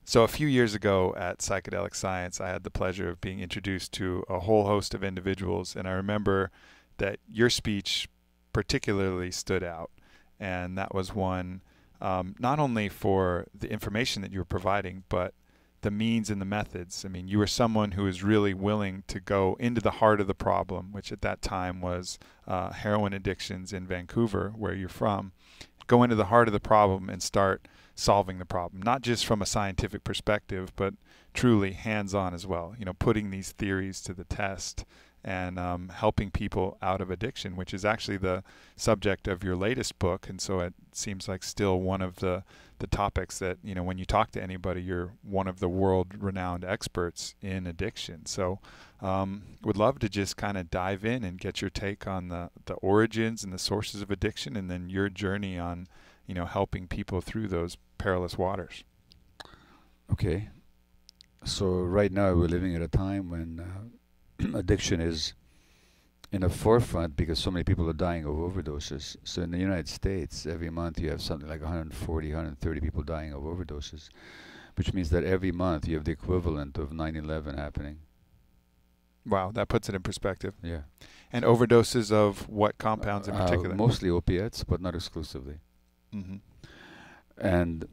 So a few years ago at Psychedelic Science, I had the pleasure of being introduced to a whole host of individuals, and I remember that your speech particularly stood out, and that was one not only for the information that you were providing, but the means and the methods. I mean, you were someone who was really willing to go into the heart of the problem, which at that time was heroin addictions in Vancouver, where you're from. Go into the heart of the problem and start solving the problem, not just from a scientific perspective, but truly hands-on as well. You know, putting these theories to the test and helping people out of addiction, which is actually the subject of your latest book. And so it seems like still one of the topics that, you know, when you talk to anybody, you're one of the world-renowned experts in addiction. So would love to just kind of dive in and get your take on the origins and the sources of addiction, and then your journey on, you know, helping people through those perilous waters. Okay. So right now we're living at a time when addiction is in the forefront because so many people are dying of overdoses. So in the United States, every month you have something like 140, 130 people dying of overdoses, which means that every month you have the equivalent of 9/11 happening. Wow, that puts it in perspective. Yeah. And overdoses of what compounds in particular? Mostly opiates, but not exclusively. Mm-hmm. And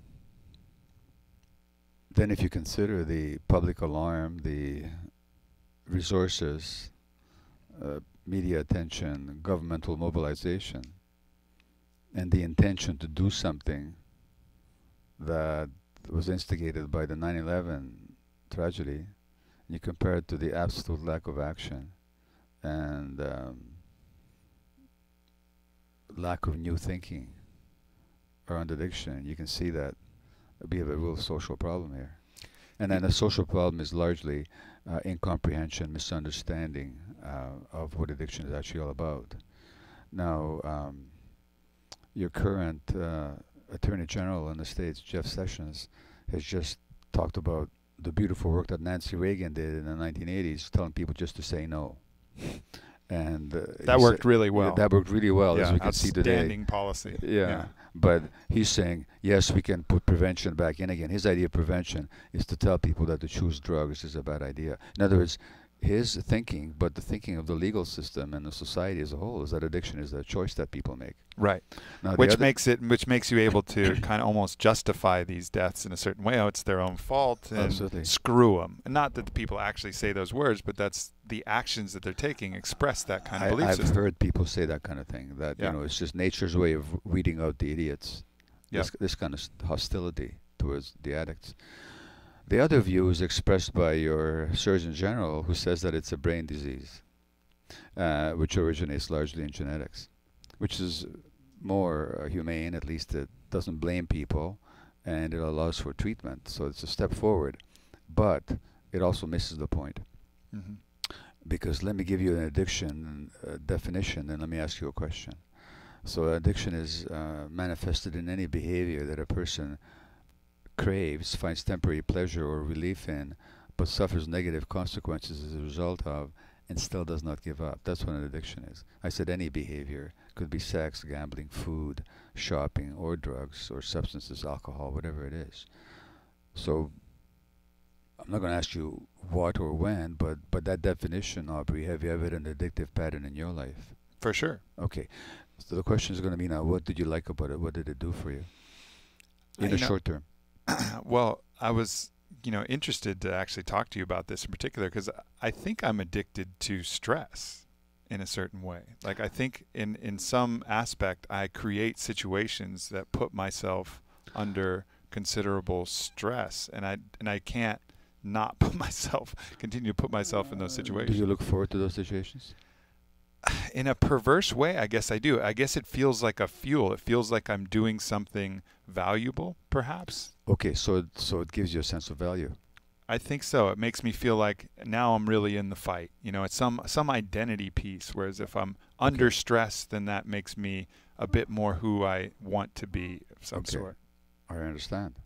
then if you consider the public alarm, the resources, media attention, governmental mobilization, and the intention to do something that was instigated by the 9/11 tragedy, and you compare it to the absolute lack of action and lack of new thinking around addiction, you can see that we have a real social problem here. And then the social problem is largely incomprehension, misunderstanding of what addiction is actually all about. Now, your current Attorney General in the States, Jeff Sessions, has just talked about the beautiful work that Nancy Reagan did in the 1980s, telling people just to say no. And that worked really well. Yeah, that worked really well, as we can see today. Outstanding policy. Yeah. But he's saying, yes, we can put prevention back in again. His idea of prevention is to tell people that to choose drugs is a bad idea. In other words, his thinking, but the thinking of the legal system and the society as a whole, is that addiction is a choice that people make. Right. Now Which makes you able to kind of almost justify these deaths in a certain way. Oh, it's their own fault, and Absolutely. Screw them. And not that the people actually say those words, but that's the actions that they're taking express that kind of belief I've system. heard people say that kind of thing, that you know, it's just nature's way of weeding out the idiots. Yeah. This kind of hostility towards the addicts. The other view is expressed by your Surgeon General, who says that it's a brain disease, which originates largely in genetics, which is more humane. At least it doesn't blame people, and it allows for treatment. So it's a step forward, but it also misses the point. Mm-hmm. Because let me give you an addiction definition, and let me ask you a question. So addiction is manifested in any behavior that a person craves, finds temporary pleasure or relief in, but suffers negative consequences as a result of, and still does not give up. That's what an addiction is. I said any behavior. Could be sex, gambling, food, shopping, or drugs, or substances, alcohol, whatever it is. So I'm not going to ask you what or when, but that definition, Aubrey, have you ever had an addictive pattern in your life? For sure. Okay. So the question is going to be now, what did you like about it? What did it do for you in the short term? Well, I was, interested to actually talk to you about this in particular because I think I'm addicted to stress in a certain way. Like I think in some aspect I create situations that put myself under considerable stress, and I can't not continue to put myself in those situations. Do you look forward to those situations? In a perverse way, I guess I do. I guess it feels like a fuel. It feels like I'm doing something valuable, perhaps. Okay, so it gives you a sense of value. I think so. It makes me feel like now I'm really in the fight. It's some identity piece, whereas if I'm under stress, then that makes me a bit more who I want to be of some sort. I understand.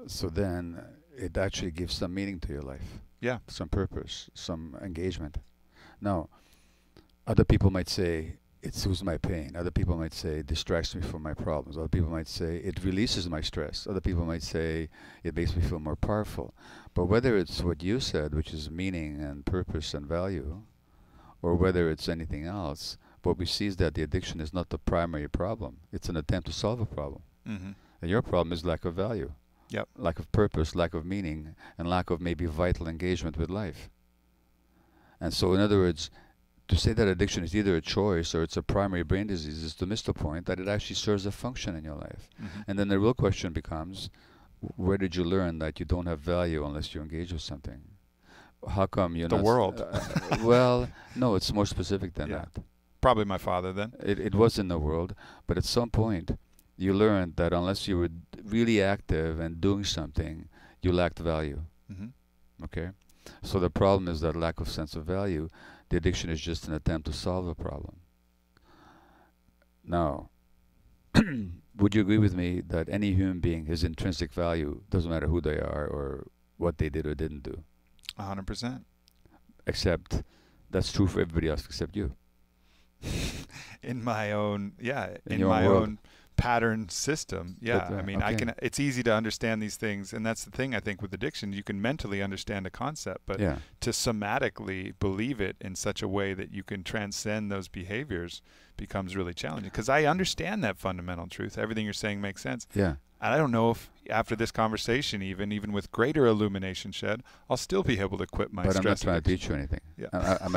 So then it actually gives some meaning to your life. Yeah. Some purpose, some engagement. Now, other people might say it soothes my pain. Other people might say it distracts me from my problems. Other people might say it releases my stress. Other people might say it makes me feel more powerful. But whether it's what you said, which is meaning and purpose and value, or whether it's anything else, what we see is that the addiction is not the primary problem. It's an attempt to solve a problem. Mm-hmm. And your problem is lack of value. Yep. Lack of purpose, lack of meaning, and lack of maybe vital engagement with life. And so, in other words, to say that addiction is either a choice or it's a primary brain disease is to miss the point that it actually serves a function in your life. Mm-hmm. And then the real question becomes, where did you learn that you don't have value unless you engage with something? How come you're the not... world. Well, no, it's more specific than Yeah. that. Probably my father then. It was in the world, but at some point you learned that unless you were really active and doing something, you lacked value. Mm-hmm. Okay? So the problem is that lack of sense of value. The addiction is just an attempt to solve a problem. Now, would you agree with me that any human being has intrinsic value, doesn't matter who they are or what they did or didn't do? 100%. Except that's true for everybody else except you. In my own, In in your my world. own pattern system. Yeah. But, I mean, okay. it's easy to understand these things. And that's the thing, I think, with addiction. You can mentally understand a concept, but Yeah. to somatically believe it in such a way that you can transcend those behaviors becomes really challenging. Because I understand that fundamental truth. Everything you're saying makes sense. Yeah. And I don't know if after this conversation, even with greater illumination shed, I'll still be able to quit my But I'm not stress trying to addiction. teach you anything. Yeah. I'm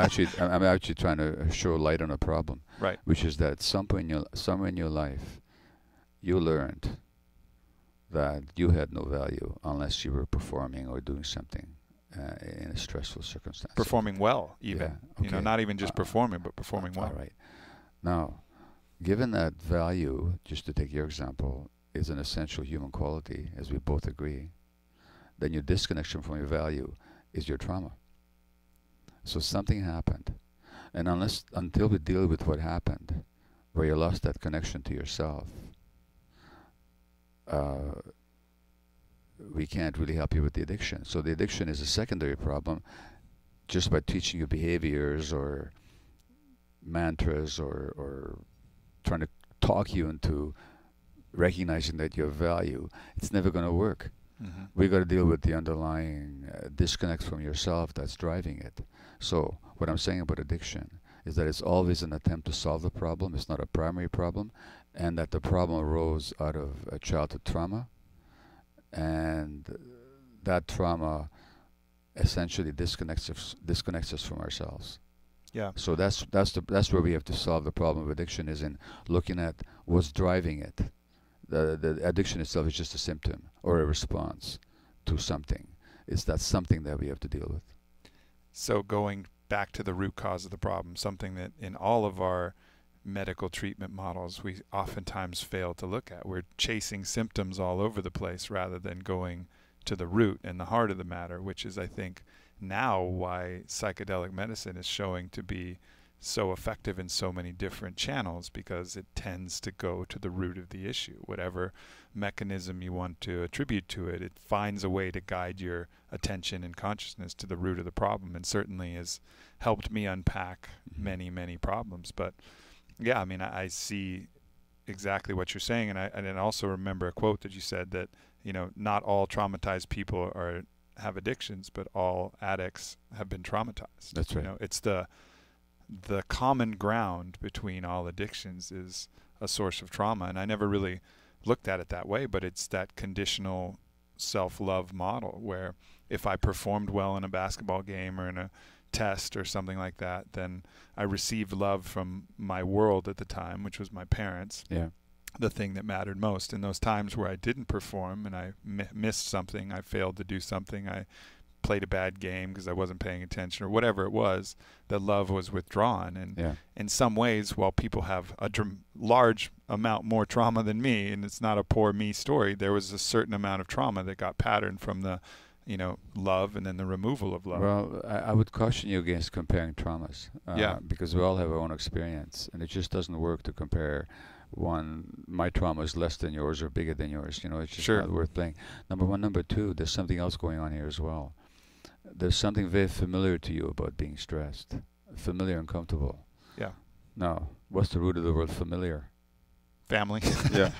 actually trying to show light on a problem, Right. which is that somewhere in your life, you learned that you had no value unless you were performing or doing something in a stressful circumstance. Performing well, even. Yeah, You know, okay. not even just performing, but performing well. All right. Now, given that value, just to take your example, is an essential human quality, as we both agree, then your disconnection from your value is your trauma. So something happened. And until we deal with what happened, where you lost that connection to yourself, we can't really help you with the addiction. So the addiction is a secondary problem. Just by teaching you behaviors or mantras or trying to talk you into recognizing that you have value, it's never going to work. Mm-hmm. We got to deal with the underlying disconnect from yourself that's driving it. So what I'm saying about addiction is that it's always an attempt to solve the problem. It's not a primary problem, and that the problem arose out of a childhood trauma, and that trauma essentially disconnects us from ourselves. Yeah. So that's where we have to solve the problem of addiction, is in looking at what's driving it. The addiction itself is just a symptom or a response to something. It's that something that we have to deal with. So going back to the root cause of the problem, something that in all of our medical treatment models we oftentimes fail to look at. We're chasing symptoms all over the place rather than going to the root and the heart of the matter, which is, I think, now why psychedelic medicine is showing to be so effective in so many different channels, because it tends to go to the root of the issue. Whatever mechanism you want to attribute to it, it finds a way to guide your attention and consciousness to the root of the problem, and certainly has helped me unpack many, many problems. But yeah, I mean, I see exactly what you're saying, and I also remember a quote that you said that, you know, not all traumatized people have addictions, but all addicts have been traumatized. That's right. You know, it's the common ground between all addictions is a source of trauma, and I never really looked at it that way, but it's that conditional self-love model where if I performed well in a basketball game or in a test or something like that, then I received love from my world at the time, which was my parents. Yeah. The thing that mattered most. In those times where I didn't perform and I missed something, I failed to do something, I played a bad game because I wasn't paying attention or whatever it was, the love was withdrawn. And in some ways, while people have a large amount more trauma than me, and it's not a poor me story, there was a certain amount of trauma that got patterned from the, you know, love and then the removal of love. Well, I would caution you against comparing traumas. Because we all have our own experience, and it just doesn't work to compare my trauma is less than yours or bigger than yours. You know, it's just not worth playing. Number one. Number two, there's something else going on here as well. There's something very familiar to you about being stressed. Familiar and comfortable. Yeah. Now, what's the root of the word familiar? Family. Yeah.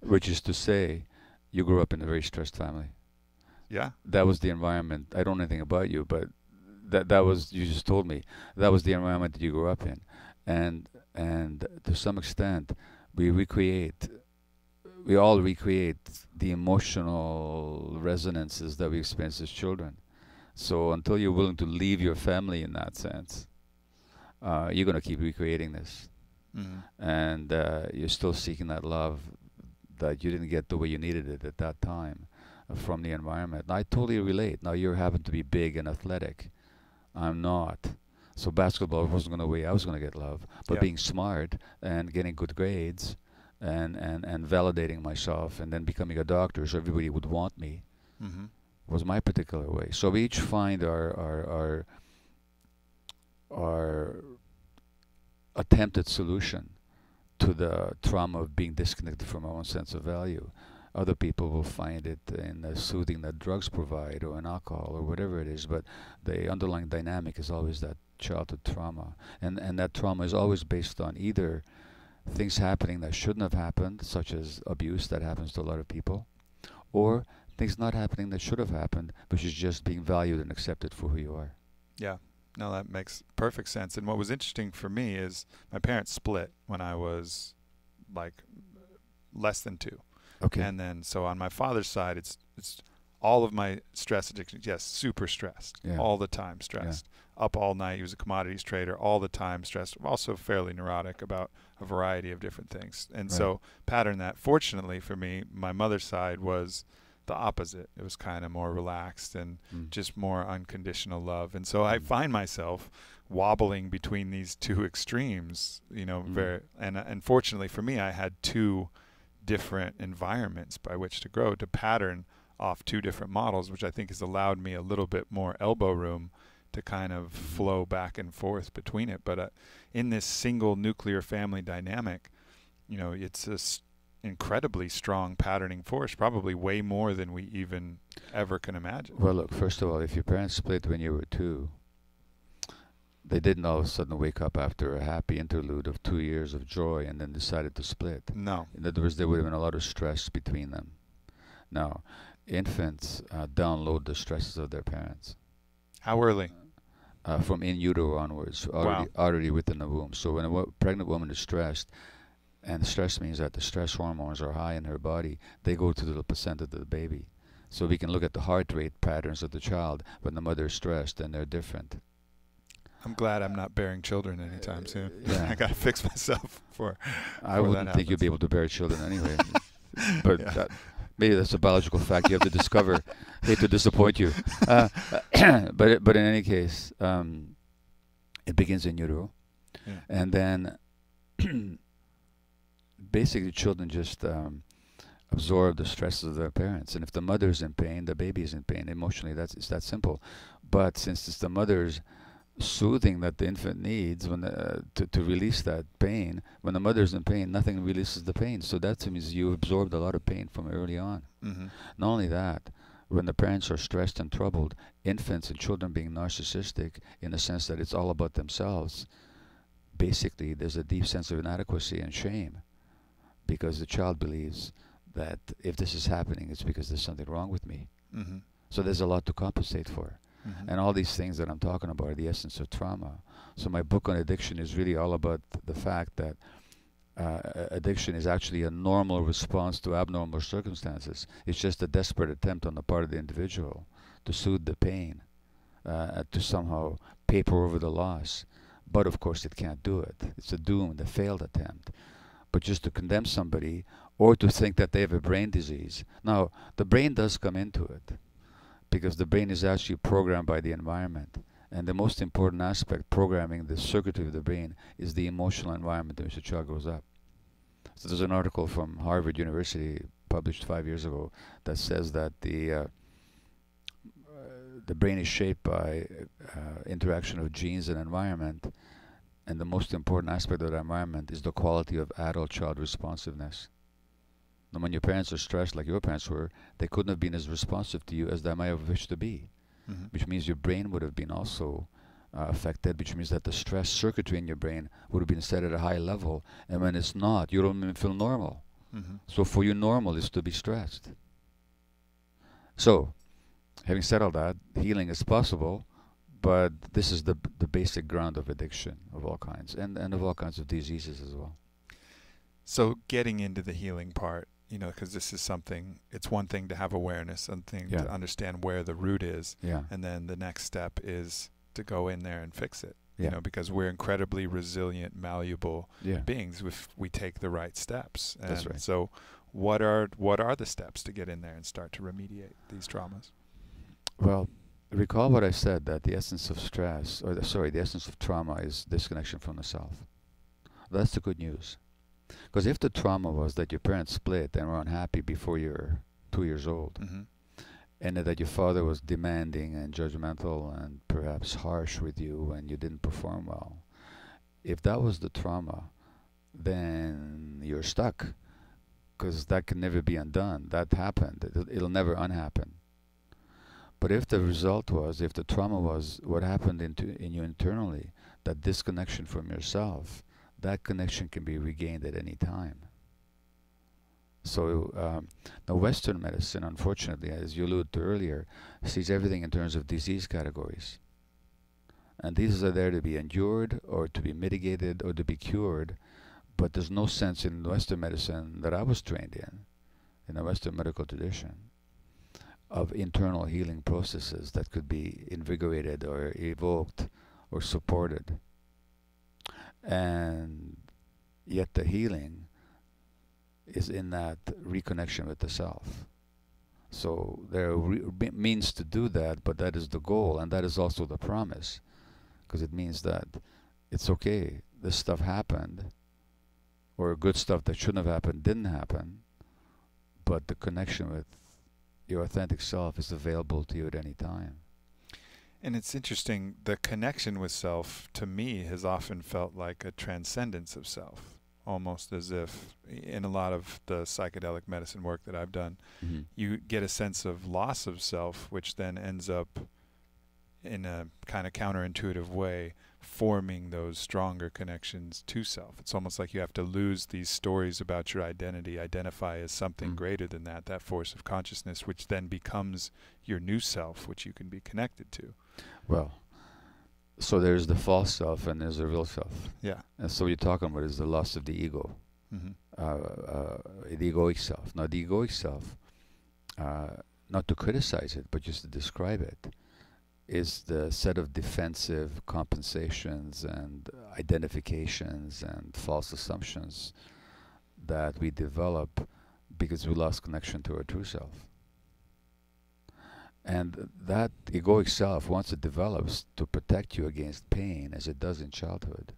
Which is to say, you grew up in a very stressed family. Yeah. That was the environment. I don't know anything about you, but that was, you just told me, that was the environment that you grew up in. And to some extent, we all recreate the emotional resonances that we experience as children. So until you're willing to leave your family in that sense, you're going to keep recreating this. Mm-hmm. And you're still seeking that love that you didn't get the way you needed it at that time from the environment. And I totally relate. Now you happen to be big and athletic. I'm not. So basketball wasn't going to way I was going to get love. But Yeah. being smart and getting good grades and validating myself and then becoming a doctor so everybody would want me Mm-hmm. was my particular way. So we each find our attempted solution to the trauma of being disconnected from our own sense of value. Other people will find it in the soothing that drugs provide or in alcohol or whatever it is, but the underlying dynamic is always that childhood trauma. And that trauma is always based on either things happening that shouldn't have happened, such as abuse that happens to a lot of people, or things not happening that should have happened, which is just being valued and accepted for who you are. Yeah. No, that makes perfect sense. And what was interesting for me is my parents split when I was like less than 2. Okay. And then so on my father's side, it's all of my stress addiction. Yes, super stressed, Yeah. all the time stressed, up all night. He was a commodities trader, all the time stressed. Also fairly neurotic about a variety of different things. And Right. so pattern that. Fortunately for me, my mother's side was the opposite. It was kind of more relaxed and just more unconditional love. And so I find myself wobbling between these two extremes, you know, and fortunately for me, I had 2 different environments by which to grow, to pattern off 2 different models, which I think has allowed me a little bit more elbow room to kind of flow back and forth between it. But in this single nuclear family dynamic, you know, it's this incredibly strong patterning force, probably way more than we even ever can imagine. Well, look, first of all, if your parents split when you were 2, they didn't all of a sudden wake up after a happy interlude of 2 years of joy and then decided to split. No. In other words, there would have been a lot of stress between them. Now, infants download the stresses of their parents. How early? From in utero onwards, already within the womb. So when a pregnant woman is stressed, and stress means that the stress hormones are high in her body, they go to the placenta to the baby. So we can look at the heart rate patterns of the child when the mother is stressed, and they're different. I'm glad I'm not bearing children anytime soon. Yeah. I got to fix myself for I wouldn't think you'd be able to bear children anyway. But Yeah. maybe that's a biological fact you have to discover. Hate to disappoint you. But in any case, it begins in utero. Yeah. And then basically children just absorb the stresses of their parents. And if the mother's in pain, the baby is in pain. Emotionally, it's that simple. But since it's the mother's soothing that the infant needs when to release that pain, when the mother's in pain, nothing releases the pain. So that means you absorbed a lot of pain from early on. Mm-hmm. Not only that, when the parents are stressed and troubled, infants and children being narcissistic in the sense that it's all about themselves, basically there's a deep sense of inadequacy and shame because the child believes that if this is happening, it's because there's something wrong with me. Mm-hmm. So there's a lot to compensate for. Mm-hmm. And all these things that I'm talking about are the essence of trauma. So my book on addiction is really all about the fact that addiction is actually a normal response to abnormal circumstances. It's just a desperate attempt on the part of the individual to soothe the pain, to somehow paper over the loss. But of course it can't do it. It's a doomed, a failed attempt. But just to condemn somebody or to think that they have a brain disease. Now, the brain does come into it, because the brain is actually programmed by the environment. And the most important aspect, programming the circuitry of the brain, is the emotional environment in which the child grows up. So there's an article from Harvard University published 5 years ago that says that the brain is shaped by interaction of genes and environment, and the most important aspect of that environment is the quality of adult-child responsiveness. And when your parents are stressed like your parents were, they couldn't have been as responsive to you as they might have wished to be, Mm-hmm. which means your brain would have been also affected, which means that the stress circuitry in your brain would have been set at a high level, and when it's not, you don't even feel normal. Mm-hmm. So for you, normal is to be stressed. So, having said all that, healing is possible, but this is the basic ground of addiction of all kinds, and of all kinds of diseases as well. So getting into the healing part, you know, because this is something, it's one thing to have awareness, something to understand where the root is, and then the next step is to go in there and fix it, you know, because we're incredibly resilient, malleable beings if we take the right steps. And that's right. So what are the steps to get in there and start to remediate these traumas? Well, recall what I said, that the essence of stress, or the essence of trauma is disconnection from the self. That's the good news. Because if the trauma was that your parents split and were unhappy before you were 2 years old, and that your father was demanding and judgmental and perhaps harsh with you when you didn't perform well, if that was the trauma, then you're stuck, because that can never be undone. That happened. It'll never unhappen. But if the result was, if the trauma was what happened in you internally, that disconnection from yourself, that connection can be regained at any time. So now Western medicine, unfortunately, as you alluded to earlier, sees everything in terms of disease categories. And these are there to be endured or to be mitigated or to be cured, but there's no sense in Western medicine that I was trained in the Western medical tradition, of internal healing processes that could be invigorated or evoked or supported. And yet the healing is in that reconnection with the self. So there are means to do that, but that is the goal, and that is also the promise, because it means that it's okay, this stuff happened, or good stuff that shouldn't have happened didn't happen, but the connection with your authentic self is available to you at any time. And it's interesting, the connection with self, to me, has often felt like a transcendence of self, almost as if, in a lot of the psychedelic medicine work that I've done, you get a sense of loss of self, which then ends up, in a kind of counterintuitive way, forming those stronger connections to self. It's almost like you have to lose these stories about your identity, identify as something greater than that, that force of consciousness, which then becomes your new self, which you can be connected to. Well, so there's the false self and there's the real self. Yeah. And so what you're talking about is the loss of the ego, the egoic self. Now the egoic self, not to criticize it, but just to describe it, is the set of defensive compensations and identifications and false assumptions that we develop because we lost connection to our true self. And that egoic self, once it develops to protect you against pain, as it does in childhood,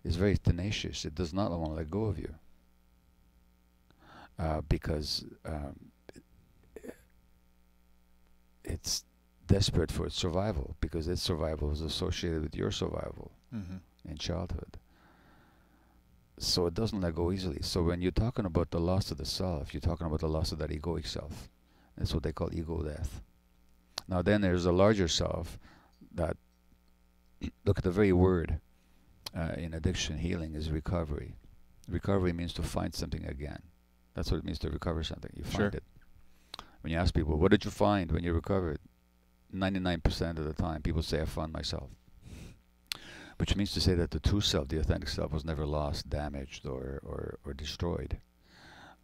is very tenacious. It does not want to let go of you. Because it's desperate for its survival, because its survival is associated with your survival in childhood. So it doesn't let go easily. So when you're talking about the loss of the self, you're talking about the loss of that egoic self. That's what they call ego death. Now then there's a larger self that, look at the very word in addiction healing is recovery. Recovery means to find something again. That's what it means to recover something. You find it. When you ask people, what did you find when you recovered? 99% of the time people say, I found myself. Which means to say that the true self, the authentic self, was never lost, damaged, or destroyed.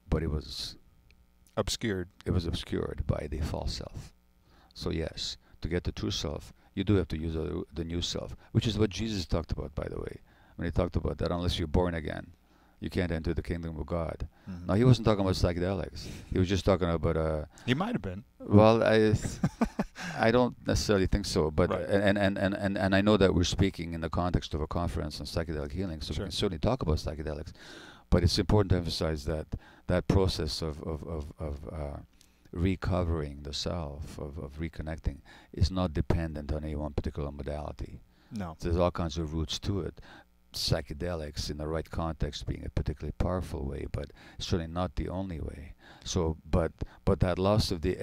But it was obscured. It was obscured by the false self. So yes, to get the true self, you do have to use the new self, which is what Jesus talked about, by the way. When he talked about that, unless you're born again, you can't enter the kingdom of God. Now, he wasn't talking about psychedelics. He was just talking about... He might have been. Well, I don't necessarily think so, but and I know that we're speaking in the context of a conference on psychedelic healing, so we can certainly talk about psychedelics. But it's important to emphasize that that process of recovering the self, of reconnecting, is not dependent on any one particular modality. No. There's all kinds of roots to it. Psychedelics in the right context being a particularly powerful way, but certainly not the only way. So, but that loss of the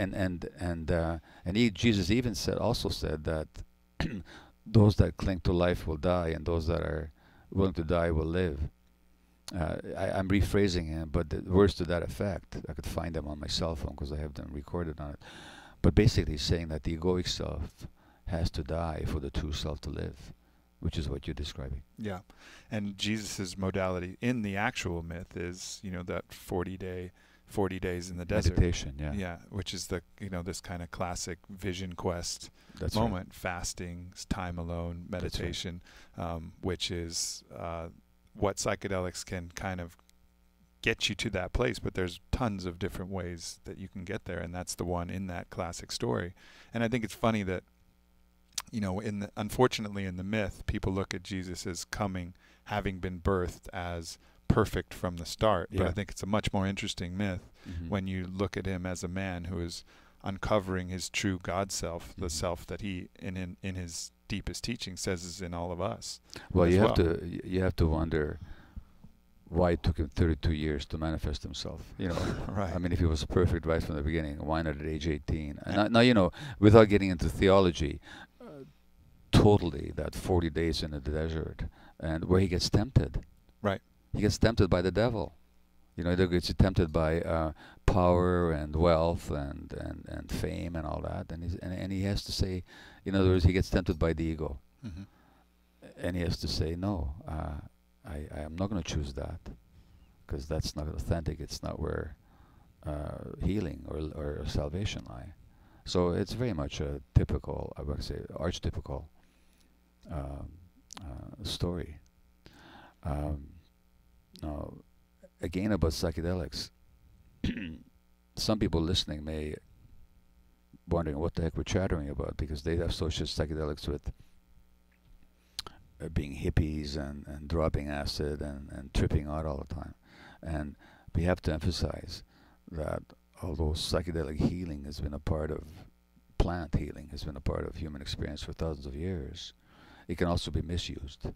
Jesus even also said that those that cling to life will die, and those that are willing to die will live. I'm rephrasing him, but the words to that effect, I could find them on my cell phone because I have them recorded on it. But basically saying that the egoic self has to die for the true self to live, which is what you're describing. Yeah. And Jesus's modality in the actual myth is, that 40 days in the desert. Meditation, yeah. Yeah, which is the, this kind of classic vision quest That's moment, right. fasting, time alone, meditation, which is what psychedelics can kind of get you to that place, but there's tons of different ways that you can get there, and that's the one in that classic story. And I think it's funny that, unfortunately in the myth, people look at Jesus as having been birthed as perfect from the start. Yeah. But I think it's a much more interesting myth Mm-hmm. when you look at him as a man who is uncovering his true God self, the self that he, in his deepest teaching, says is in all of us. Well, as you have to wonder why it took him 32 years to manifest himself. Right. I mean, if he was perfect right from the beginning, why not at age 18? And now, without getting into theology, totally that 40 days in the desert, and where he gets tempted. Right. He gets tempted by the devil. He gets tempted by power and wealth and fame and all that, and he has to say, in other words, he gets tempted by the ego, Mm-hmm. and he has to say, no, I am not going to choose that, because that's not authentic. It's not where healing or salvation lie. So it's very much a typical, I would say, archetypical story. Now, again, about psychedelics, some people listening may wondering what the heck we're chattering about, because they associate psychedelics with being hippies and dropping acid and tripping out all the time. And we have to emphasize that although psychedelic healing has been a part of, plant healing has been a part of human experience for thousands of years, it can also be misused.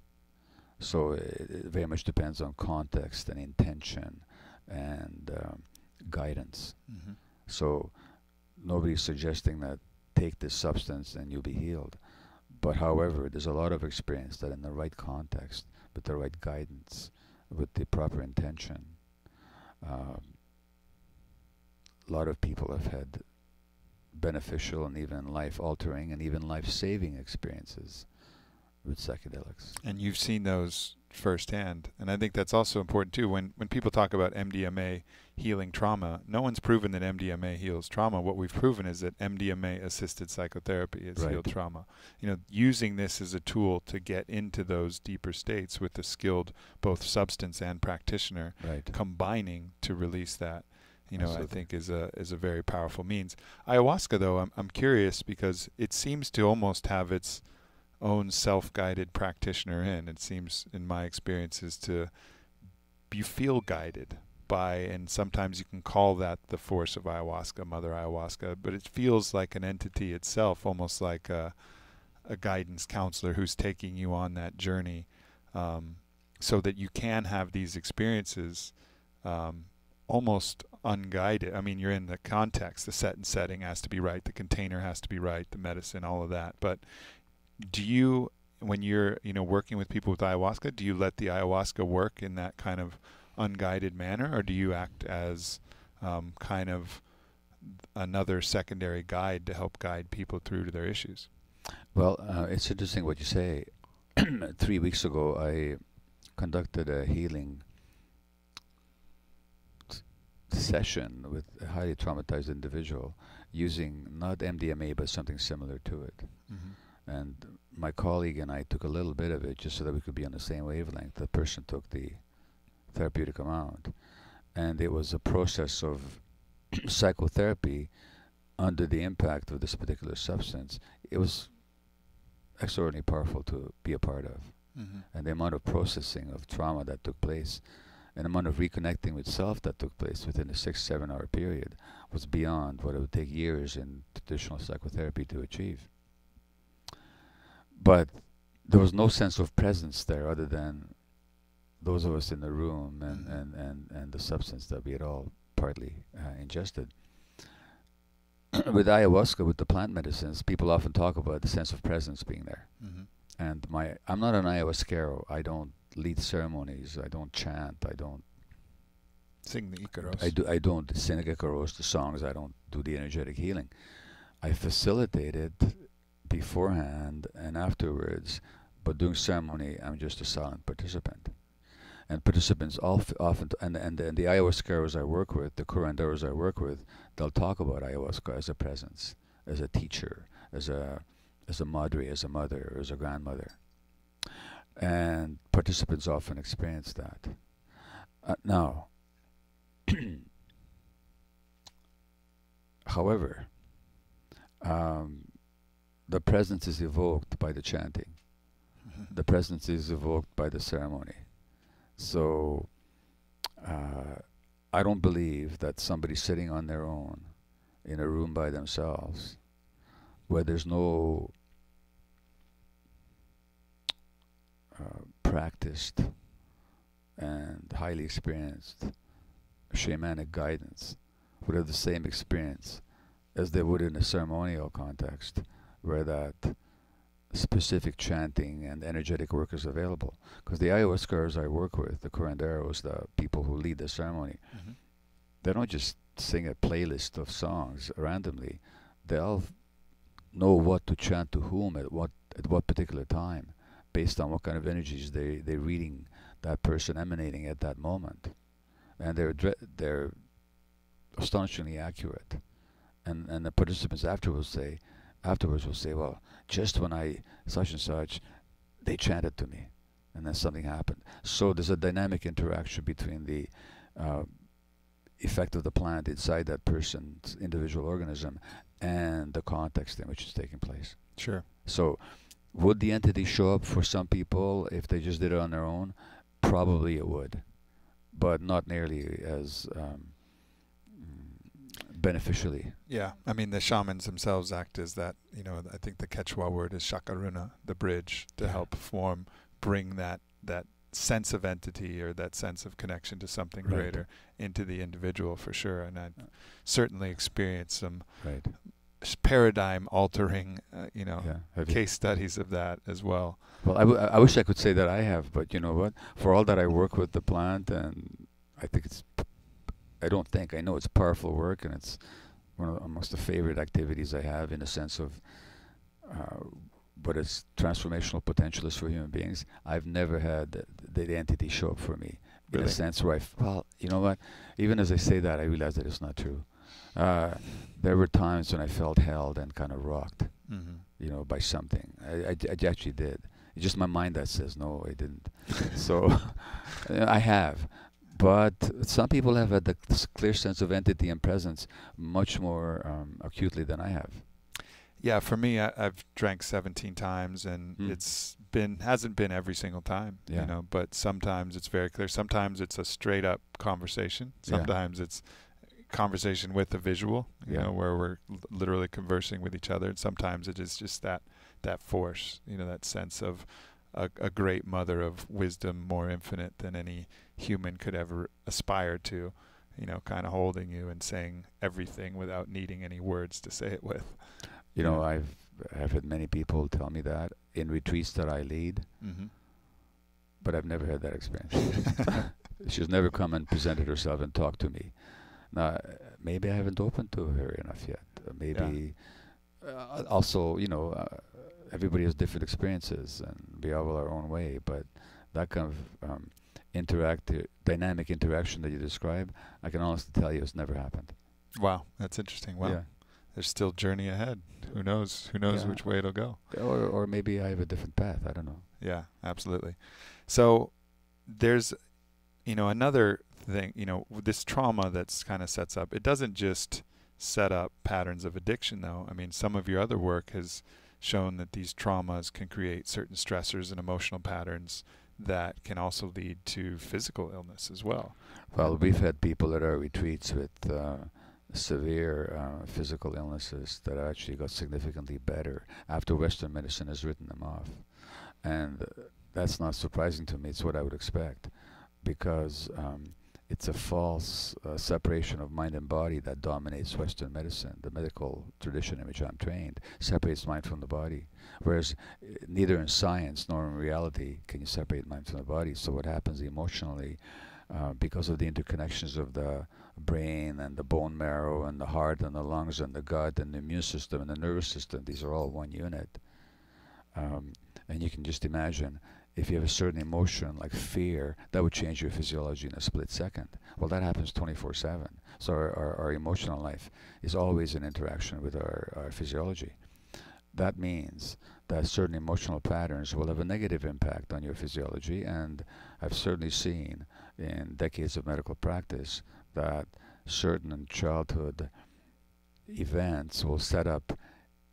So it very much depends on context and intention and guidance. Mm-hmm. So nobody's suggesting that take this substance and you'll be healed. But however, there's a lot of experience that in the right context, with the right guidance, with the proper intention, a lot of people have had beneficial and even life-altering and even life-saving experiences with psychedelics. And you've seen those firsthand. And I think that's also important too. When people talk about MDMA healing trauma, no one's proven that MDMA heals trauma. What we've proven is that MDMA-assisted psychotherapy has healed trauma. Using this as a tool to get into those deeper states with the skilled both substance and practitioner, combining to release that, I think is a very powerful means. Ayahuasca, though, I'm curious, because it seems to almost have its own self-guided practitioner in. It seems, in my experiences, you feel guided by, and sometimes you can call that the force of ayahuasca, Mother Ayahuasca, but it feels like an entity itself, almost like a guidance counselor who's taking you on that journey, so that you can have these experiences almost unguided. I mean, you're in the context, the set and setting has to be right, the container has to be right, the medicine, all of that. But do you, when you're working with people with ayahuasca, do you let the ayahuasca work in that kind of unguided manner, or do you act as kind of another secondary guide to help guide people through to their issues? Well, it's interesting what you say. 3 weeks ago, I conducted a healing session with a highly traumatized individual using not MDMA but something similar to it. Mm-hmm. And my colleague and I took a little bit of it just so that we could be on the same wavelength. The person took the therapeutic amount. And it was a process of psychotherapy under the impact of this particular substance. It was extraordinarily powerful to be a part of. Mm-hmm. And the amount of processing of trauma that took place, and the amount of reconnecting with self that took place within a 6-7 hour period was beyond what it would take years in traditional psychotherapy to achieve. But there was no sense of presence there other than those of us in the room and the substance that we had all partly ingested. With ayahuasca, with the plant medicines, people often talk about the sense of presence being there. Mm-hmm. And I'm not an ayahuasquero. I don't lead ceremonies. I don't chant. I don't Sing the Icaros. I don't sing the songs. I don't do the energetic healing. I facilitate it beforehand and afterwards, but during ceremony, I'm just a silent participant. And participants often, and the ayahuasqueros I work with, the curanderos I work with, they'll talk about ayahuasca as a presence, as a teacher, as a madre, as a mother, or as a grandmother. And participants often experience that. Now, however, the presence is evoked by the chanting. The presence is evoked by the ceremony. So, I don't believe that somebody sitting on their own in a room by themselves, where there's no practiced and highly experienced shamanic guidance, would have the same experience as they would in a ceremonial context, where that specific chanting and energetic work is available. Because the ayahuasqueros I work with, the curanderos, the people who lead the ceremony, they don't just sing a playlist of songs randomly. They'll know what to chant to whom at what particular time, based on what kind of energies they're reading that person emanating at that moment. And they're astonishingly accurate. And the participants afterwards will say, well, just when I such and such, they chanted to me, and then something happened. So there's a dynamic interaction between the effect of the plant inside that person's individual organism and the context in which it's taking place. Sure. So would the entity show up for some people if they just did it on their own? Probably it would, but not nearly as beneficially. Yeah, I mean, the shamans themselves act as that, I think the Quechua word is shakaruna, the bridge, to help bring that sense of entity or that sense of connection to something greater into the individual, for sure. And I've certainly experienced some paradigm altering, case studies of that as well. Well, I wish I could say that I have, but you know what? For all that I work with the plant, and I know it's powerful work, and it's one of amongst the favorite activities I have, in a sense of what its transformational potential is for human beings. I've never had the entity show up for me in a sense where you know what? Even as I say that, I realize that it's not true. There were times when I felt held and kind of rocked, by something. I actually did. It's just my mind that says, no, I didn't. So I have. But some people have had the clear sense of entity and presence much more acutely than I have. Yeah, for me, I've drank 17 times, and hasn't been every single time, but sometimes it's very clear. Sometimes it's a straight up conversation. Sometimes it's conversation with a visual, where we're literally conversing with each other. And sometimes it is just that force, that sense of a great mother of wisdom, more infinite than any human could ever aspire to, kind of holding you and saying everything without needing any words to say it with. I've had many people tell me that in retreats that I lead, but I've never had that experience. She's never come and presented herself and talked to me. Now, maybe I haven't opened to her enough yet. Maybe also, everybody has different experiences, and we all our own way, but that kind of dynamic interaction that you describe, I can honestly tell you it's never happened. Wow, that's interesting. Wow. Yeah. There's still journey ahead. Who knows which way it'll go. Or maybe I have a different path. I don't know. Yeah, absolutely. So there's, another thing, this trauma that's kind of sets up, it doesn't just set up patterns of addiction, though. I mean, some of your other work has shown that these traumas can create certain stressors and emotional patterns that can also lead to physical illness as well. Well, we've had people at our retreats with severe physical illnesses that actually got significantly better after Western medicine has written them off. And that's not surprising to me. It's what I would expect, because it's a false separation of mind and body that dominates Western medicine. The medical tradition in which I'm trained separates mind from the body, whereas neither in science nor in reality can you separate mind from the body. So what happens emotionally, because of the interconnections of the brain and the bone marrow and the heart and the lungs and the gut and the immune system and the nervous system, these are all one unit. And you can just imagine, if you have a certain emotion like fear, that would change your physiology in a split second. Well, that happens 24/7. So our emotional life is always in interaction with our physiology. That means that certain emotional patterns will have a negative impact on your physiology, and I've certainly seen in decades of medical practice that certain childhood events will set up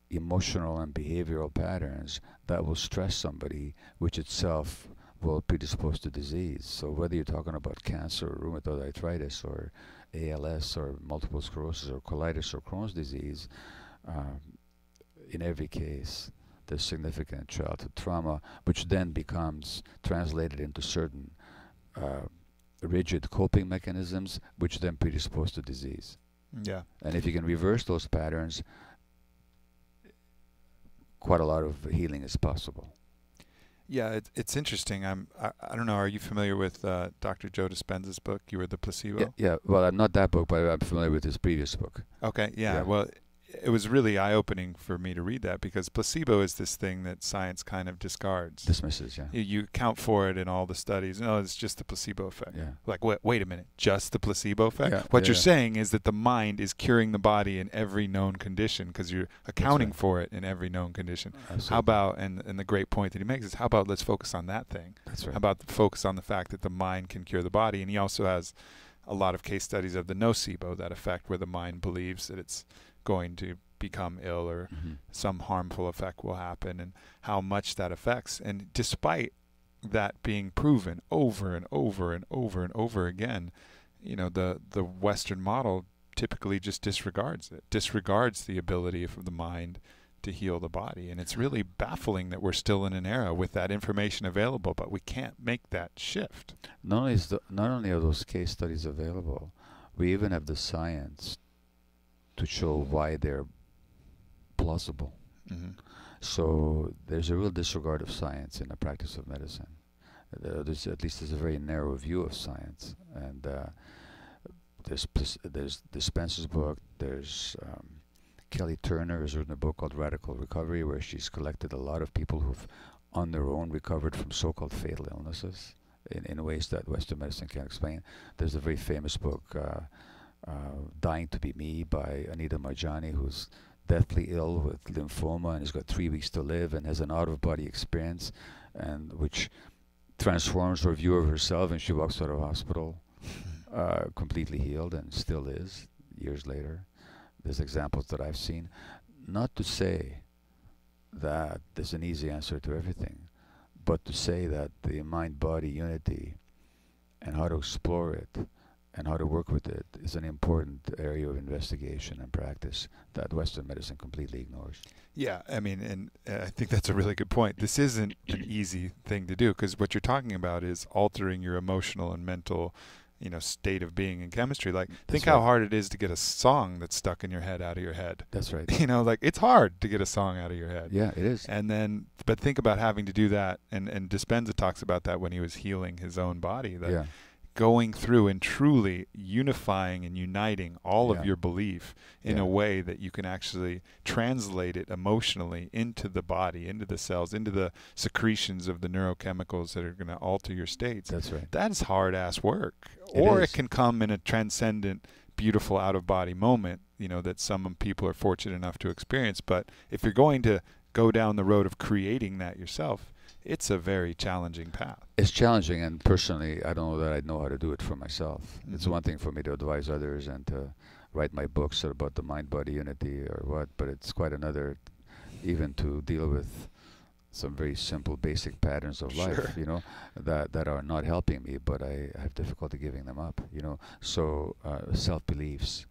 emotional and behavioral patterns that will stress somebody, which itself will predispose to disease. So whether you're talking about cancer or rheumatoid arthritis or ALS or multiple sclerosis or colitis or Crohn's disease, in every case there's significant childhood trauma, which then becomes translated into certain rigid coping mechanisms, which then predispose to disease. Yeah. And if you can reverse those patterns, quite a lot of healing is possible. Yeah, it's interesting. I don't know. Are you familiar with Dr. Joe Dispenza's book? You Were the Placebo. Yeah. Well, I'm not that book, but I'm familiar with his previous book. Okay. Yeah. Well, it was really eye-opening for me to read that, because placebo is this thing that science kind of discards. Dismisses. Yeah. You account for it in all the studies. No, it's just the placebo effect. Yeah. Like, wait a minute, just the placebo effect? Yeah, What you're saying is that the mind is curing the body in every known condition because you're accounting for it in every known condition. Absolutely. How about, and the great point that he makes is, how about let's focus on that thing? That's right. How about focus on the fact that the mind can cure the body? And he also has a lot of case studies of the nocebo, that effect where the mind believes that it's going to become ill or some harmful effect will happen, and how much that affects. And despite that being proven over and over and over and over again, you know, the Western model typically just disregards it, disregards the ability of the mind to heal the body. And it's really baffling that we're still in an era with that information available, but we can't make that shift. Not only are those case studies available, we even have the science to show why they're plausible. So there's a real disregard of science in the practice of medicine. There's a very narrow view of science, and there's Dispenza's book. There's Kelly Turner has written a book called Radical Recovery, where she's collected a lot of people who've on their own recovered from so-called fatal illnesses in ways that Western medicine can't explain. There's a very famous book, Dying to Be Me, by Anita Marjani, who's deathly ill with lymphoma and has got 3 weeks to live and has an out-of-body experience, and which transforms her view of herself, and she walks out of hospital completely healed, and still is years later. There's examples that I've seen. Not to say that there's an easy answer to everything, but to say that the mind-body unity and how to explore it and how to work with it is an important area of investigation and practice that Western medicine completely ignores. Yeah, I mean, and I think that's a really good point. This isn't an easy thing to do, because what you're talking about is altering your emotional and mental, you know, state of being in chemistry. Like, think how hard it is to get a song that's stuck in your head out of your head. That's right. You know, like, it's hard to get a song out of your head. Yeah, it is. And then, but think about having to do that, and Dispenza talks about that when he was healing his own body. That going through and truly unifying and uniting all of your belief in a way that you can actually translate it emotionally into the body, into the cells, into the secretions of the neurochemicals that are going to alter your states. That's right. That's hard-ass work. Or it can come in a transcendent, beautiful out-of-body moment, you know, that some people are fortunate enough to experience. But if you're going to go down the road of creating that yourself, it's a very challenging path. It's challenging, and personally, I don't know that I know how to do it for myself. It's one thing for me to advise others and to write my books about the mind-body unity or what, but it's quite another even to deal with some very simple, basic patterns of life, you know, that are not helping me, but I have difficulty giving them up, you know. So self-beliefs.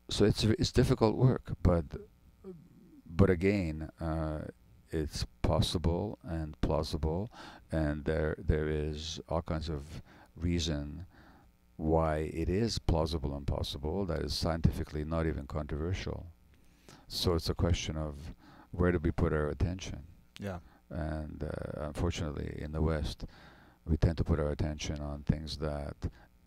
So it's difficult work, but again, it's possible and plausible, and there is all kinds of reason why it is plausible and possible that is scientifically not even controversial. So it's a question of where do we put our attention? Yeah. And unfortunately, in the West, we tend to put our attention on things that,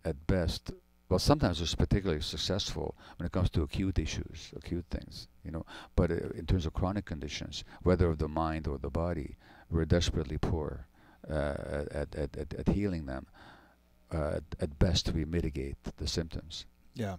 at best, well, sometimes it's particularly successful when it comes to acute issues, acute things, you know. But in terms of chronic conditions, whether of the mind or the body, we're desperately poor at healing them. At best, we mitigate the symptoms. Yeah.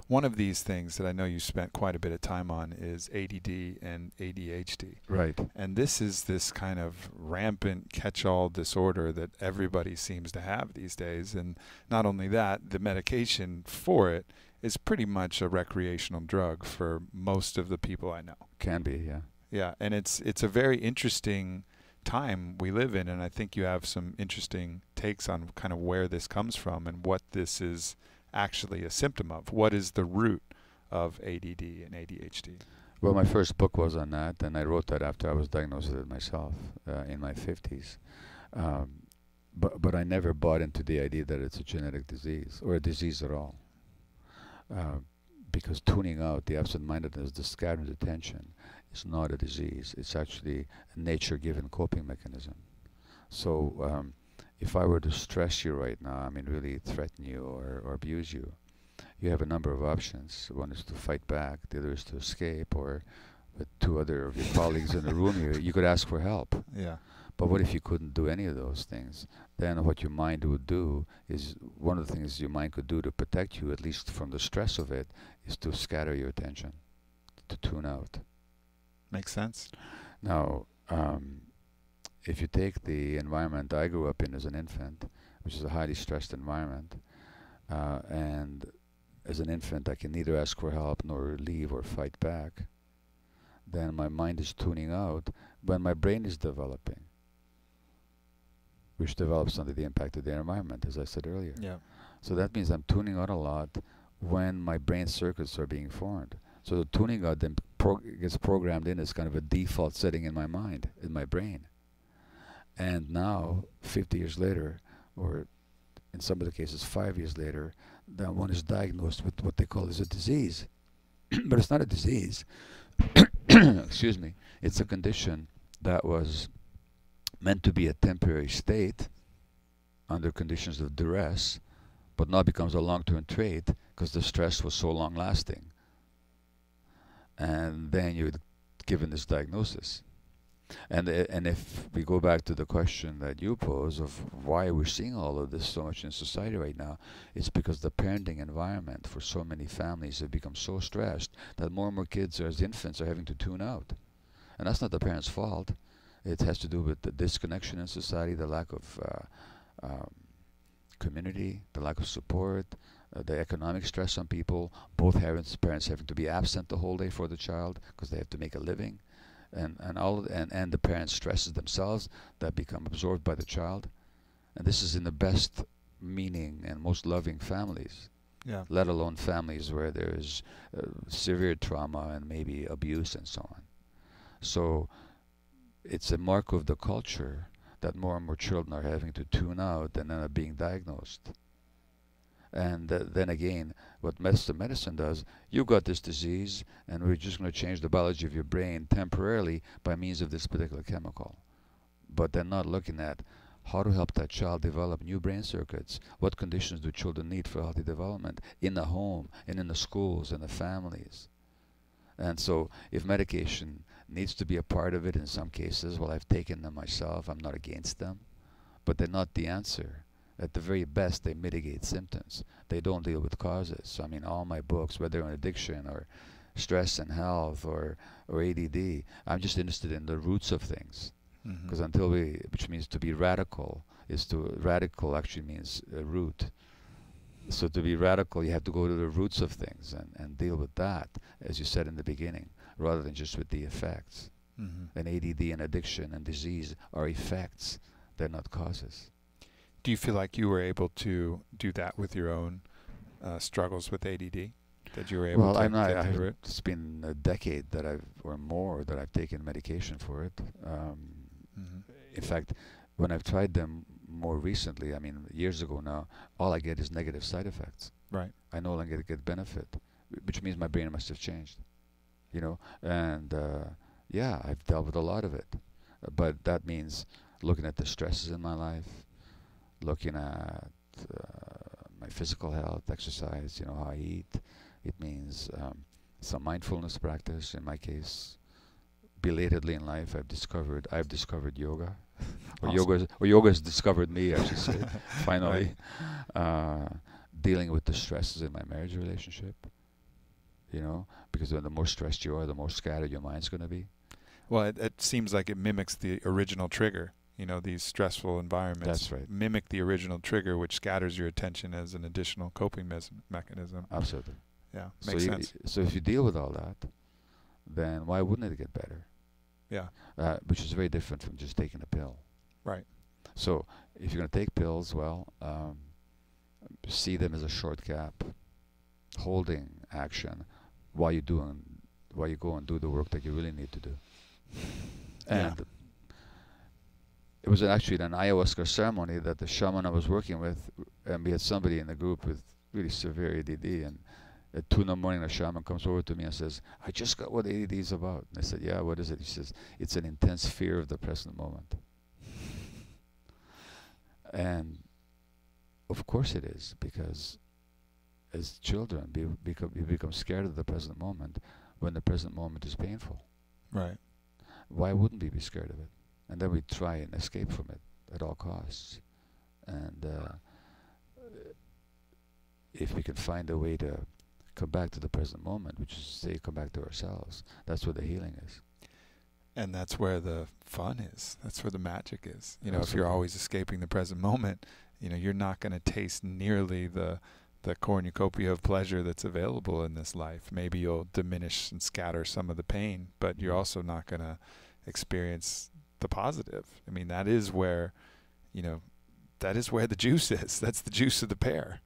One of these things that I know you spent quite a bit of time on is ADD and ADHD. Right. And this is this kind of rampant catch-all disorder that everybody seems to have these days. And not only that, the medication for it is pretty much a recreational drug for most of the people I know. Can be, yeah. Yeah, and it's a very interesting time we live in, and I think you have some interesting takes on kind of where this comes from and what this is actually a symptom of. What is the root of ADD and ADHD? Well, my first book was on that, and I wrote that after I was diagnosed with it myself in my 50s. But I never bought into the idea that it's a genetic disease or a disease at all. Because tuning out the absent-mindedness, the scattered attention, is not a disease. It's actually a nature-given coping mechanism. So if I were to stress you right now, I mean really threaten you or abuse you, you have a number of options. One is to fight back, the other is to escape, or with two other of your colleagues in the room here, you could ask for help. Yeah. But what if you couldn't do any of those things? Then what your mind would do is, one of the things your mind could do to protect you, at least from the stress of it, is to scatter your attention, to tune out. Makes sense. Now, if you take the environment I grew up in as an infant, which is a highly stressed environment, and as an infant I can neither ask for help nor leave or fight back, then my mind is tuning out when my brain is developing, which develops under the impact of the environment, as I said earlier. Yeah. So that means I'm tuning out a lot when my brain circuits are being formed. So the tuning out then gets programmed in as kind of a default setting in my mind, in my brain. And now, 50 years later, or in some of the cases 5 years later, then one is diagnosed with what they call as a disease. But it's not a disease. Excuse me. It's a condition that was meant to be a temporary state under conditions of duress, but now becomes a long-term trait because the stress was so long-lasting. And then you're given this diagnosis. And if we go back to the question that you pose of why we're seeing all of this so much in society right now, it's because the parenting environment for so many families have become so stressed that more and more kids as infants are having to tune out. And that's not the parents' fault. It has to do with the disconnection in society, the lack of community, the lack of support, the economic stress on people, both parents having to be absent the whole day for the child because they have to make a living. And the parents' stresses themselves that become absorbed by the child, and this is in the best meaning and most loving families, Yeah. let alone families where there is severe trauma and maybe abuse and so on. So it's a mark of the culture that more and more children are having to tune out and then are being diagnosed. And then again, what medicine does, you've got this disease, and we're just going to change the biology of your brain temporarily by means of this particular chemical. But they're not looking at how to help that child develop new brain circuits. What conditions do children need for healthy development in the home, and in the schools, and the families? And so if medication needs to be a part of it in some cases, well, I've taken them myself, I'm not against them, but they're not the answer. At the very best, they mitigate symptoms. They don't deal with causes. So, I mean, all my books, whether on addiction or stress and health or ADD, I'm just interested in the roots of things. Because which means to be radical, radical actually means root. So to be radical, you have to go to the roots of things and deal with that, as you said in the beginning, rather than just with the effects. And ADD and addiction and disease are effects, they're not causes. Do you feel like you were able to do that with your own struggles with ADD? that you were able Well, to I'm not. get through it? It's been a decade that or more that I've taken medication for it. Mm-hmm. In fact, when I've tried them more recently, I mean years ago now, all I get is negative side effects. Right. I no longer get benefit, which means my brain must have changed, you know. And yeah, I've dealt with a lot of it, but that means looking at the stresses in my life, looking at my physical health, exercise, you know, how I eat. It means some mindfulness practice. In my case, belatedly in life, I've discovered yoga, or Awesome. yoga has discovered me, I should say. Finally, dealing with the stresses in my marriage relationship. You know, because the more stressed you are, the more scattered your mind's going to be. Well, it seems like it mimics the original trigger. You know, these stressful environments That's right. mimic the original trigger, which scatters your attention as an additional coping mechanism. Absolutely. Yeah, So makes sense. So if you deal with all that, then why wouldn't it get better? Yeah, Which is very different from just taking a pill. right. So if you're going to take pills, well, see them as a short gap, holding action while you go and do the work that you really need to do. And Yeah. it was actually an ayahuasca ceremony that the shaman I was working with, and we had somebody in the group with really severe ADD, and at 2 in the morning the shaman comes over to me and says, I just got what ADD is about. And I said, yeah, what is it? He says, it's an intense fear of the present moment. And of course it is, because as children we become scared of the present moment when the present moment is painful. Right. Why wouldn't we be scared of it? And then we try and escape from it at all costs. And if we can find a way to come back to the present moment, which is to say come back to ourselves, that's where the healing is. And that's where the fun is. That's where the magic is. You know, if Absolutely. you're always escaping the present moment, you know, you're not going to taste nearly the cornucopia of pleasure that's available in this life. Maybe you'll diminish and scatter some of the pain, but you're also not going to experience the positive. I mean, that is where, you know, that is where the juice is. That's the juice of the pear.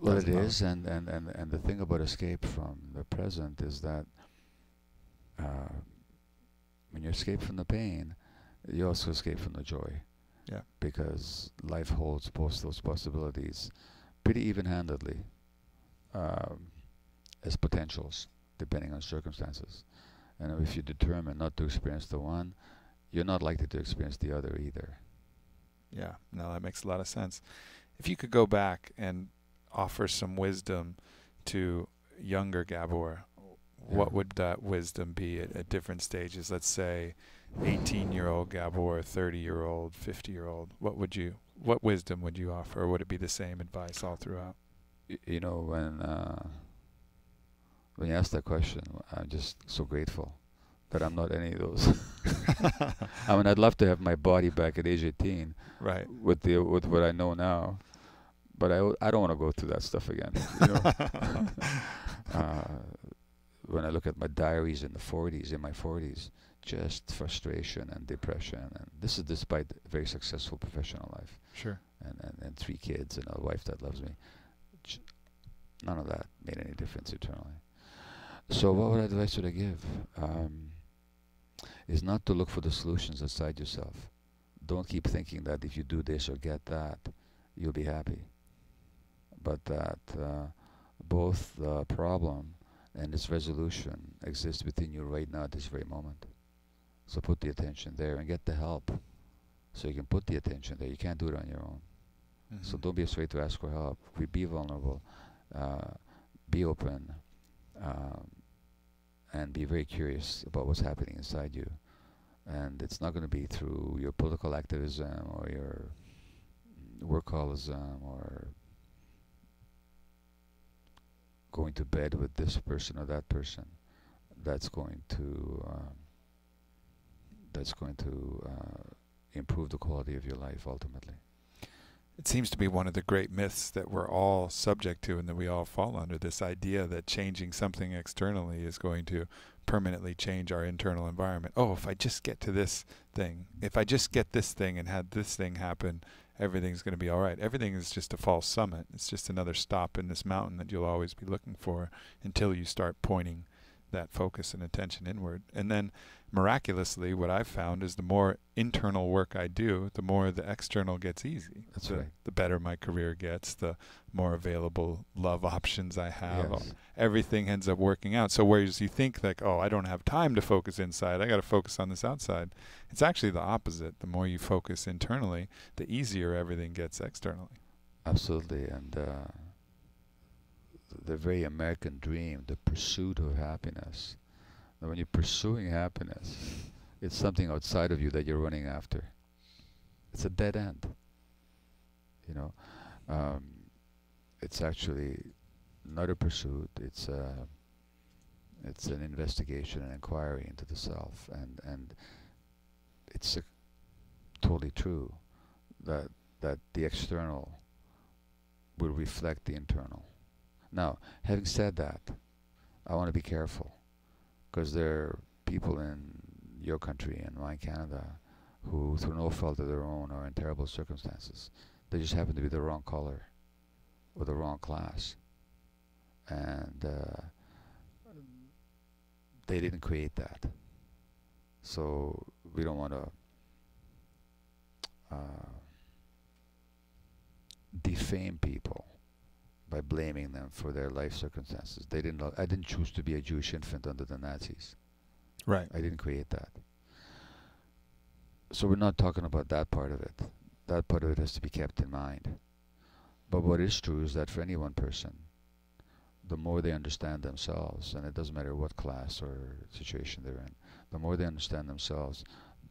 Well, it is, and the thing about escape from the present is that when you escape from the pain, you also escape from the joy. Yeah. Because life holds both those possibilities pretty even-handedly as potentials, depending on circumstances. And if you determine not to experience the one, you're not likely to experience the other either. Yeah, no, that makes a lot of sense. If you could go back and offer some wisdom to younger Gabor, what would that wisdom be at different stages? Let's say 18-year-old Gabor, 30-year-old, 50-year-old. What wisdom would you offer, or would it be the same advice all throughout? You know, when you ask that question, I'm just so grateful that I'm not any of those. I mean, I'd love to have my body back at age 18, Right. with what I know now, but I don't want to go through that stuff again. You know? When I look at my diaries in my 40s, just frustration and depression, and this is despite a very successful professional life, Sure. and 3 kids and a wife that loves me. None of that made any difference eternally. So what advice would I give? Is not to look for the solutions outside yourself. Don't keep thinking that if you do this or get that, you'll be happy. But that both the problem and its resolution exists within you right now at this very moment. So put the attention there and get the help. So you can put the attention there. You can't do it on your own. Mm-hmm. So don't be afraid to ask for help. Be vulnerable. Be open. And be very curious about what's happening inside you. And it's not going to be through your political activism or your workaholism or going to bed with this person or that person that's going to improve the quality of your life ultimately. It seems to be one of the great myths that we're all subject to and that we all fall under, this idea that changing something externally is going to permanently change our internal environment. Oh, if I just get to this thing, if I just get this thing and had this thing happen, everything's going to be all right. Everything is just a false summit. It's just another stop in this mountain that you'll always be looking for until you start pointing that focus and attention inward. And then miraculously, what I've found is the more internal work I do, the more the external gets easy. That's right. The better my career gets, the more available love options I have. Yes. Everything ends up working out. So whereas you think like, oh, I don't have time to focus inside, I got to focus on this outside. It's actually the opposite. The more you focus internally, the easier everything gets externally. Absolutely. And the very American dream, the pursuit of happiness. Now, when you're pursuing happiness, it's something outside of you that you're running after. It's a dead end. You know, it's actually not a pursuit. It's an investigation, an inquiry into the self, and it's totally true that the external will reflect the internal. Now, having said that, I want to be careful, because there are people in your country and mine, Canada, who, through no fault of their own, are in terrible circumstances. They just happen to be the wrong color or the wrong class, and they didn't create that. So we don't want to defame people by blaming them for their life circumstances. They didn't. I didn't choose to be a Jewish infant under the Nazis. Right. I didn't create that. So we're not talking about that part of it. That part of it has to be kept in mind. But what is true is that for any one person, the more they understand themselves, and it doesn't matter what class or situation they're in, the more they understand themselves,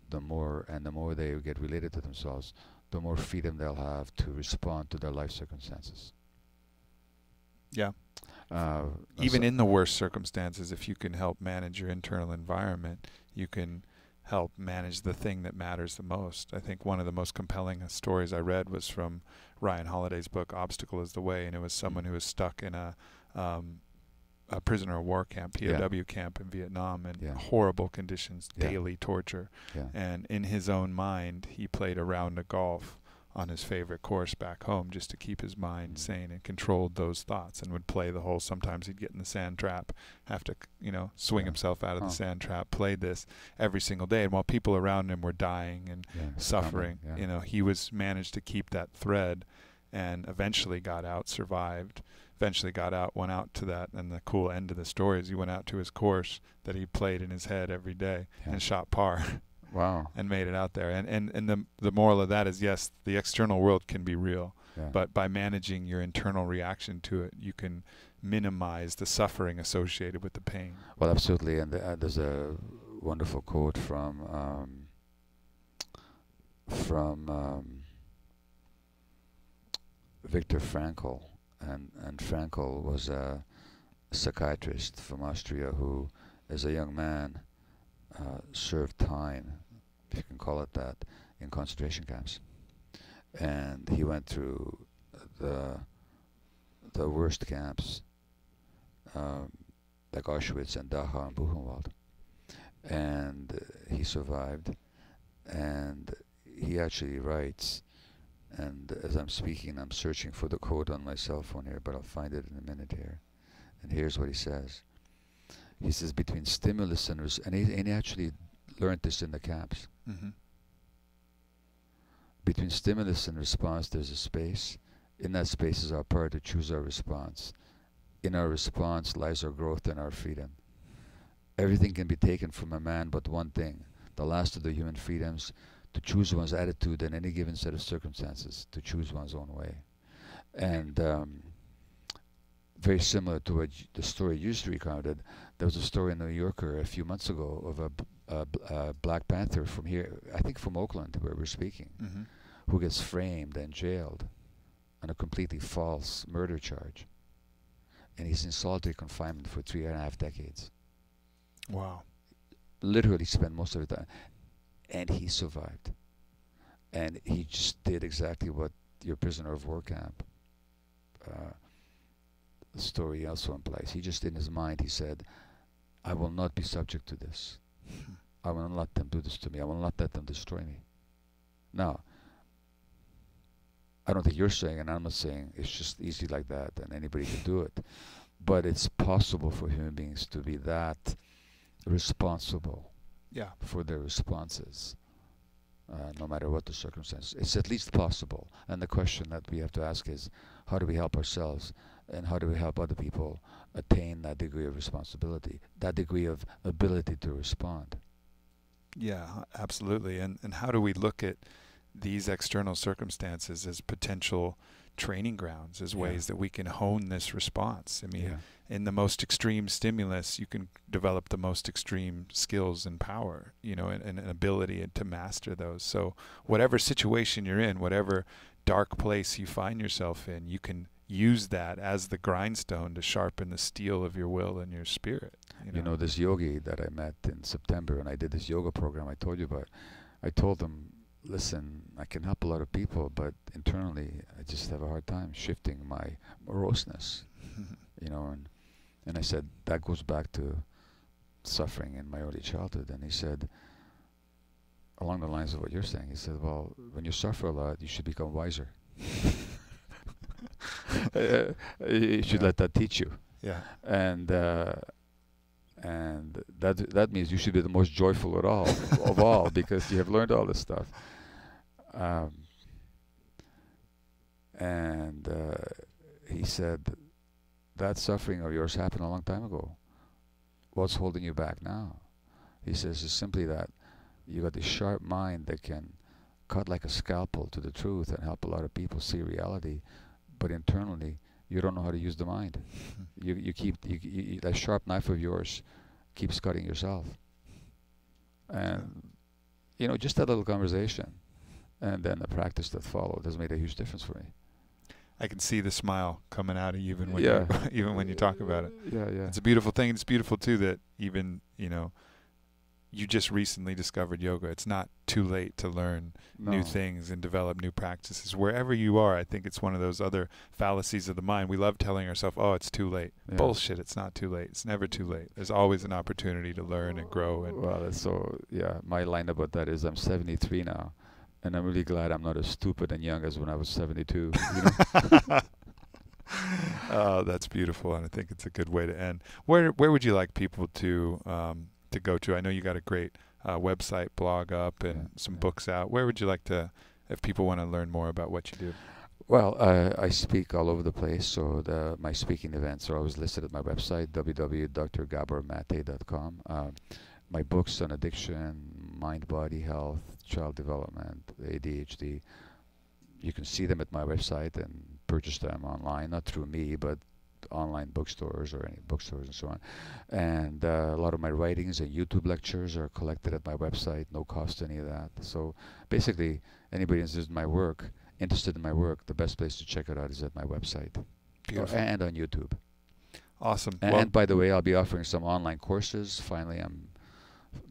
the more they get related to themselves, the more freedom they'll have to respond to their life circumstances. Yeah. Even in the worst circumstances, if you can help manage your internal environment, you can help manage the thing that matters the most. I think one of the most compelling stories I read was from Ryan Holiday's book, Obstacle is the Way, and it was someone who was stuck in a prisoner of war camp, POW camp in Vietnam, and horrible conditions, daily torture. And in his own mind, he played a round of golf on his favorite course back home just to keep his mind sane, and controlled those thoughts, and would play the whole. Sometimes he'd get in the sand trap, have to, swing himself out of the sand trap, played this every single day. And while people around him were dying and suffering, he was managed to keep that thread, and eventually got out, survived, eventually got out, went out to that. And the cool end of the story is he went out to his course that he played in his head every day and shot par. Wow. And made it out there. And the moral of that is, yes, the external world can be real, but by managing your internal reaction to it, you can minimize the suffering associated with the pain. Well, absolutely. And there's a wonderful quote from Viktor Frankl. And Frankl was a psychiatrist from Austria who, as a young man, served time, if you can call it that, in concentration camps. And he went through the worst camps, like Auschwitz and Dachau and Buchenwald. And he survived. And he actually writes, and as I'm speaking, I'm searching for the quote on my cell phone here, but I'll find it in a minute here. And here's what he says. He says, between stimulus and he actually learned this in the camps. Mm-hmm. Between stimulus and response, there's a space. In that space is our power to choose our response. In our response lies our growth and our freedom. Everything can be taken from a man but one thing, the last of the human freedoms, to choose one's attitude in any given set of circumstances, to choose one's own way. And very similar to what the story you just recounted, there was a story in the New Yorker a few months ago of a Black Panther from here, I think from Oakland, where we're speaking, who gets framed and jailed on a completely false murder charge. And he's in solitary confinement for 3.5 decades. Wow. Literally spent most of the time. And he survived. And he just did exactly what your prisoner of war camp story also implies. He just, in his mind, he said, I will not be subject to this. I will not let them do this to me. I will not let them destroy me. Now, I don't think you're saying, and I'm not saying it's just easy like that and anybody can do it. But it's possible for human beings to be that responsible Yeah. for their responses, no matter what the circumstance. It's at least possible. And the question that we have to ask is, how do we help ourselves and how do we help other people attain that degree of responsibility, that degree of ability to respond? Yeah, absolutely. And how do we look at these external circumstances as potential training grounds, as ways that we can hone this response? I mean, in the most extreme stimulus, you can develop the most extreme skills and power, you know, and an ability to master those. So whatever situation you're in, whatever dark place you find yourself in, you can use that as the grindstone to sharpen the steel of your will and your spirit. You know, this yogi that I met in September, and I did this yoga program I told you about, I told him, listen, I can help a lot of people, but internally I just have a hard time shifting my moroseness, you know, and I said, that goes back to suffering in my early childhood. And he said, along the lines of what you're saying, he said, well, when you suffer a lot, you should become wiser. You should let that teach you. Yeah. And that means you should be the most joyful at all of all, because you have learned all this stuff. He said, that suffering of yours happened a long time ago. What's holding you back now? He says it's simply that you got this sharp mind that can cut like a scalpel to the truth and help a lot of people see reality, but internally you don't know how to use the mind. You keep that sharp knife of yours keeps cutting yourself. And you know, just that little conversation and then the practice that followed has made a huge difference for me. I can see the smile coming out of you even when you, even when you talk about it. Yeah. It's a beautiful thing. It's beautiful too that even, you know, you just recently discovered yoga. It's not too late to learn new things and develop new practices. Wherever you are, I think it's one of those other fallacies of the mind. We love telling ourselves, oh, it's too late. Yeah. Bullshit, it's not too late. It's never too late. There's always an opportunity to learn and grow. And well, that's so, my line about that is I'm 73 now, and I'm really glad I'm not as stupid and young as when I was 72. You know? Oh, that's beautiful, and I think it's a good way to end. Where would you like people to go to? I know you got a great website, blog up, and some books out. Where would you like to, if people want to learn more about what you do? Well, I speak all over the place, so my speaking events are always listed at my website, www.drgabormate.com. My books on addiction, mind, body, health, child development, ADHD, you can see them at my website and purchase them online, not through me, but online bookstores or any bookstores and so on. And a lot of my writings and YouTube lectures are collected at my website, no cost to any of that. So basically, anybody interested in my work, the best place to check it out is at my website. Beautiful. And on YouTube. Awesome. And by the way, I'll be offering some online courses. Finally, I'm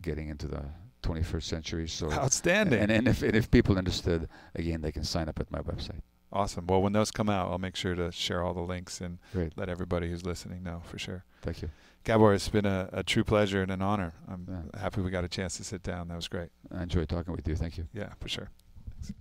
getting into the 21st century. So outstanding. And if people are interested, again, they can sign up at my website. Awesome. Well, when those come out, I'll make sure to share all the links and let everybody who's listening know for sure. Thank you. Gabor, it's been a true pleasure and an honor. I'm happy we got a chance to sit down. That was great. I enjoyed talking with you. Thank you. Yeah, for sure. Thanks.